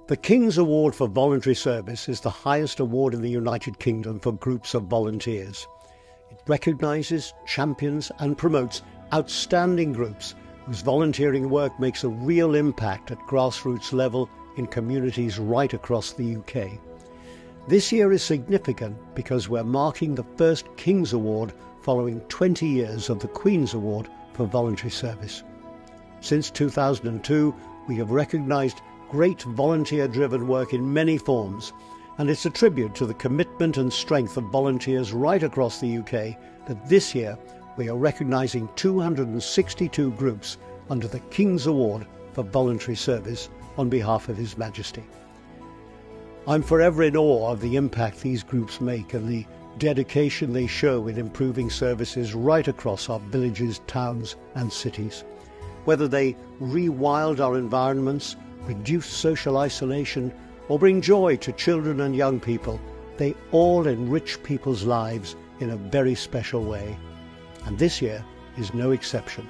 The King's Award for Voluntary Service is the highest award in the United Kingdom for groups of volunteers. It recognises, champions and promotes outstanding groups whose volunteering work makes a real impact at grassroots level in communities right across the UK. This year is significant because we're marking the first King's Award following 20 years of the Queen's Award for Voluntary Service. Since 2002, we have recognised great volunteer-driven work in many forms, and it's a tribute to the commitment and strength of volunteers right across the UK that this year we are recognising 262 groups under the King's Award for Voluntary Service on behalf of His Majesty. I'm forever in awe of the impact these groups make and the dedication they show in improving services right across our villages, towns and cities. Whether they rewild our environments, reduce social isolation or bring joy to children and young people, they all enrich people's lives in a very special way. And this year is no exception.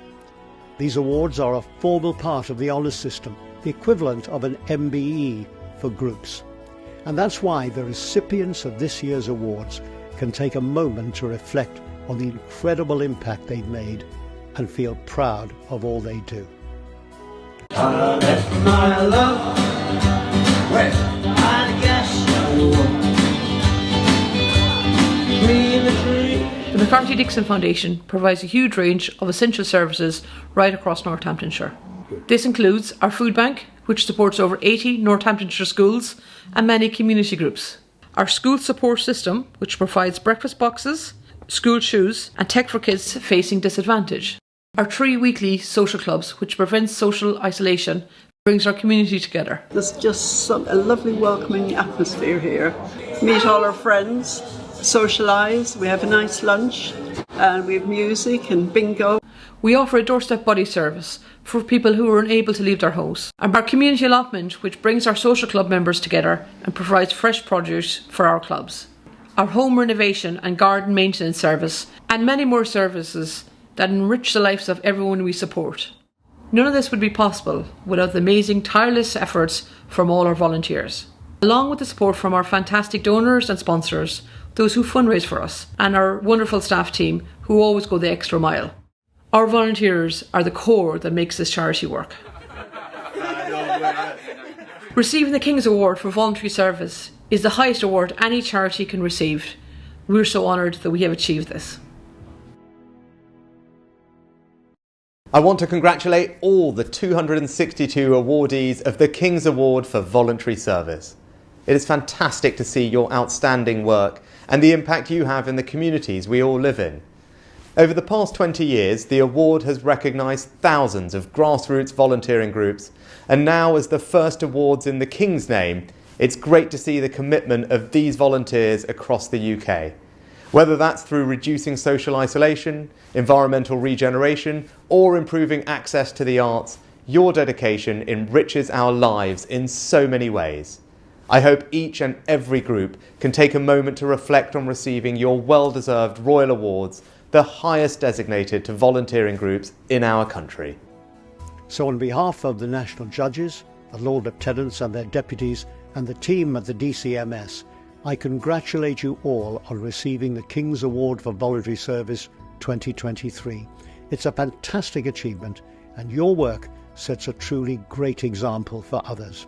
These awards are a formal part of the honours system, the equivalent of an MBE for groups. And that's why the recipients of this year's awards can take a moment to reflect on the incredible impact they've made and feel proud of all they do. I left my love where I guess The McCarthy-Dixon Foundation provides a huge range of essential services right across Northamptonshire. This includes our food bank, which supports over 80 Northamptonshire schools and many community groups. Our school support system, which provides breakfast boxes, school shoes and tech for kids facing disadvantage. Our 3 weekly social clubs, which prevents social isolation, brings our community together. There's just a lovely welcoming atmosphere here. Meet all our friends, socialise, we have a nice lunch, and we have music and bingo. We offer a doorstep body service for people who are unable to leave their house. And our community allotment, which brings our social club members together and provides fresh produce for our clubs. Our home renovation and garden maintenance service, and many more services that enrich the lives of everyone we support. None of this would be possible without the amazing, tireless efforts from all our volunteers. Along with the support from our fantastic donors and sponsors, those who fundraise for us, and our wonderful staff team who always go the extra mile. Our volunteers are the core that makes this charity work. Receiving the King's Award for Voluntary Service is the highest award any charity can receive. We're so honoured that we have achieved this. I want to congratulate all the 262 awardees of the King's Award for Voluntary Service. It is fantastic to see your outstanding work and the impact you have in the communities we all live in. Over the past 20 years, the award has recognised thousands of grassroots volunteering groups, and now as the first awards in the King's name, it's great to see the commitment of these volunteers across the UK. Whether that's through reducing social isolation, environmental regeneration, or improving access to the arts, your dedication enriches our lives in so many ways. I hope each and every group can take a moment to reflect on receiving your well-deserved Royal Awards, the highest designated to volunteering groups in our country. So on behalf of the national judges, the Lord Lieutenants and their deputies, and the team at the DCMS, I congratulate you all on receiving the King's Award for Voluntary Service 2023. It's a fantastic achievement, and your work sets a truly great example for others.